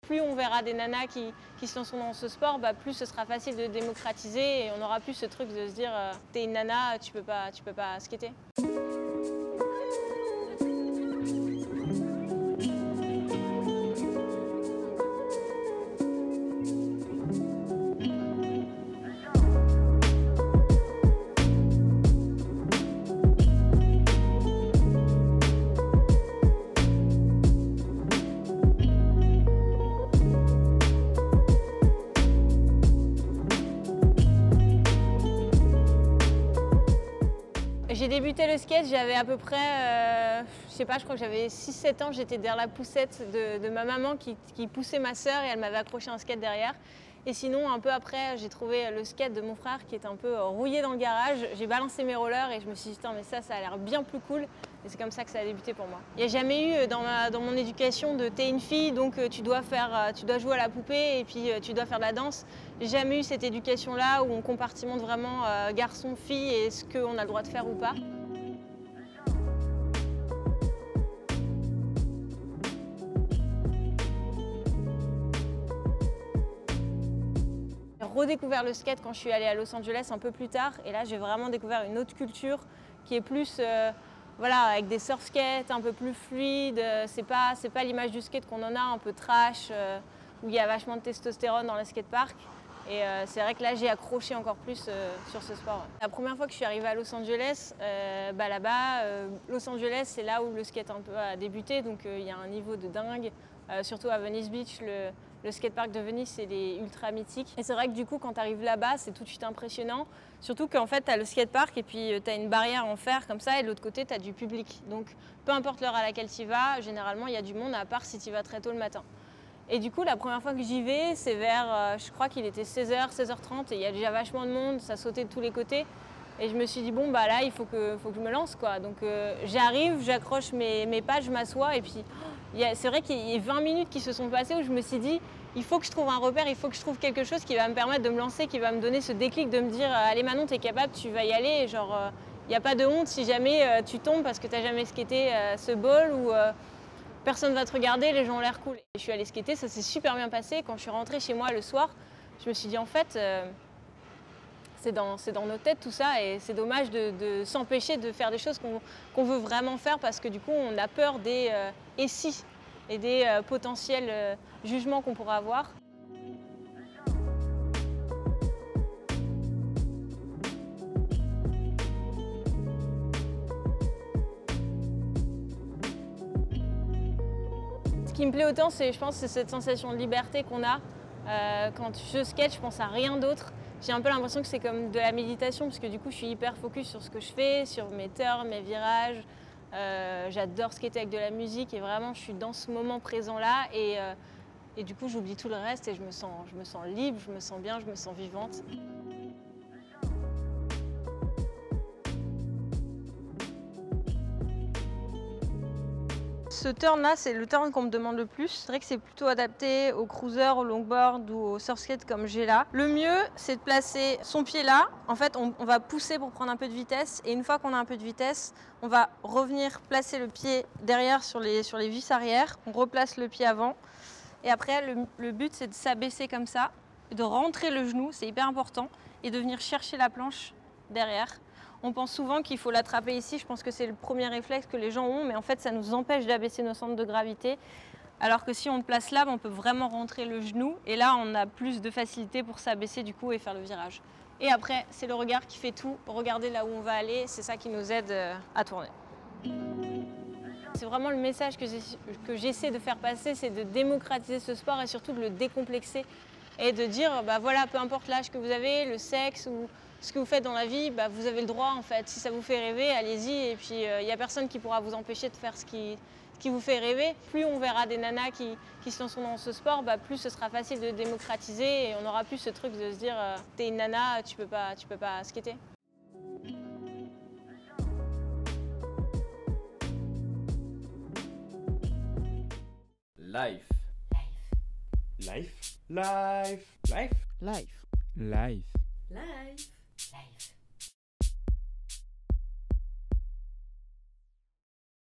plus on verra des nanas qui se lanceront dans ce sport, plus ce sera facile de démocratiser et on aura plus ce truc de se dire t'es une nana, tu peux pas skater. J'ai débuté le skate, j'avais à peu près, je sais pas, je crois que j'avais 6-7 ans, j'étais derrière la poussette de ma maman qui poussait ma sœur et elle m'avait accroché un skate derrière. Et sinon, un peu après, j'ai trouvé le skate de mon frère qui était un peu rouillé dans le garage. J'ai balancé mes rollers et je me suis dit, putain, mais ça a l'air bien plus cool. Et c'est comme ça que ça a débuté pour moi. Il n'y a jamais eu dans mon éducation de t'es une fille, donc tu dois jouer à la poupée et puis tu dois faire de la danse. J'ai jamais eu cette éducation-là où on compartimente vraiment garçon, fille et ce qu'on a le droit de faire ou pas. J'ai redécouvert le skate quand je suis allée à Los Angeles un peu plus tard et là j'ai vraiment découvert une autre culture qui est plus voilà, avec des surf skates un peu plus fluides. C'est pas l'image du skate qu'on en a, un peu trash, où il y a vachement de testostérone dans le skatepark. Et c'est vrai que là j'ai accroché encore plus sur ce sport. La première fois que je suis arrivée à Los Angeles, là-bas, Los Angeles c'est là où le skate un peu a débuté, donc il y a un niveau de dingue. Surtout à Venice Beach, le skatepark de Venise, il est ultra mythique. Et c'est vrai que du coup, quand tu arrives là-bas, c'est tout de suite impressionnant. Surtout qu'en fait, tu as le skatepark et puis tu as une barrière en fer comme ça, et de l'autre côté, tu as du public. Donc, peu importe l'heure à laquelle tu y vas, généralement, il y a du monde, à part si tu y vas très tôt le matin. Et du coup, la première fois que j'y vais, c'est vers, je crois qu'il était 16h, 16h30, et il y a déjà vachement de monde, ça sautait de tous les côtés. Et je me suis dit, bon, là, il faut que je me lance, quoi. Donc, j'arrive, j'accroche mes pas, je m'assois, et puis... C'est vrai qu'il y a 20 minutes qui se sont passées où je me suis dit il faut que je trouve un repère, il faut que je trouve quelque chose qui va me permettre de me lancer, qui va me donner ce déclic de me dire allez Manon, t'es capable, tu vas y aller. Et genre, il n'y a pas de honte si jamais tu tombes parce que t'as jamais skaté ce ball ou personne va te regarder, les gens ont l'air cool. Et je suis allée skater, ça s'est super bien passé. Quand je suis rentrée chez moi le soir, je me suis dit en fait c'est dans nos têtes tout ça et c'est dommage de s'empêcher de faire des choses qu'on veut vraiment faire parce que du coup on a peur des et si et des potentiels jugements qu'on pourra avoir. Ce qui me plaît autant, je pense, c'est cette sensation de liberté qu'on a. Quand je skate, je pense à rien d'autre. J'ai un peu l'impression que c'est comme de la méditation parce que du coup je suis hyper focus sur ce que je fais, sur mes turns, mes virages. J'adore skater avec de la musique et vraiment je suis dans ce moment présent là et du coup j'oublie tout le reste et je me sens libre, je me sens bien, je me sens vivante. Ce turn-là, c'est le turn qu'on me demande le plus. C'est vrai que c'est plutôt adapté aux cruisers, au longboard ou au surf skate comme j'ai là. Le mieux, c'est de placer son pied là. En fait, on va pousser pour prendre un peu de vitesse. Et une fois qu'on a un peu de vitesse, on va revenir placer le pied derrière sur les vis arrière. On replace le pied avant. Et après, le but, c'est de s'abaisser comme ça, de rentrer le genou, c'est hyper important, et de venir chercher la planche derrière. On pense souvent qu'il faut l'attraper ici, je pense que c'est le premier réflexe que les gens ont, mais en fait ça nous empêche d'abaisser nos centres de gravité. Alors que si on le place là, on peut vraiment rentrer le genou et là on a plus de facilité pour s'abaisser du coup et faire le virage. Et après, c'est le regard qui fait tout, regarder là où on va aller, c'est ça qui nous aide à tourner. C'est vraiment le message que j'essaie de faire passer, c'est de démocratiser ce sport et surtout de le décomplexer. Et de dire, voilà, peu importe l'âge que vous avez, le sexe ou ce que vous faites dans la vie, vous avez le droit en fait. Si ça vous fait rêver, allez-y. Et puis, il n'y a personne qui pourra vous empêcher de faire ce qui vous fait rêver. Plus on verra des nanas qui se lanceront dans ce sport, plus ce sera facile de démocratiser et on n'aura plus ce truc de se dire, t'es une nana, tu peux pas skater. Life. Life. Life. Life. Life. Life. Life. Life.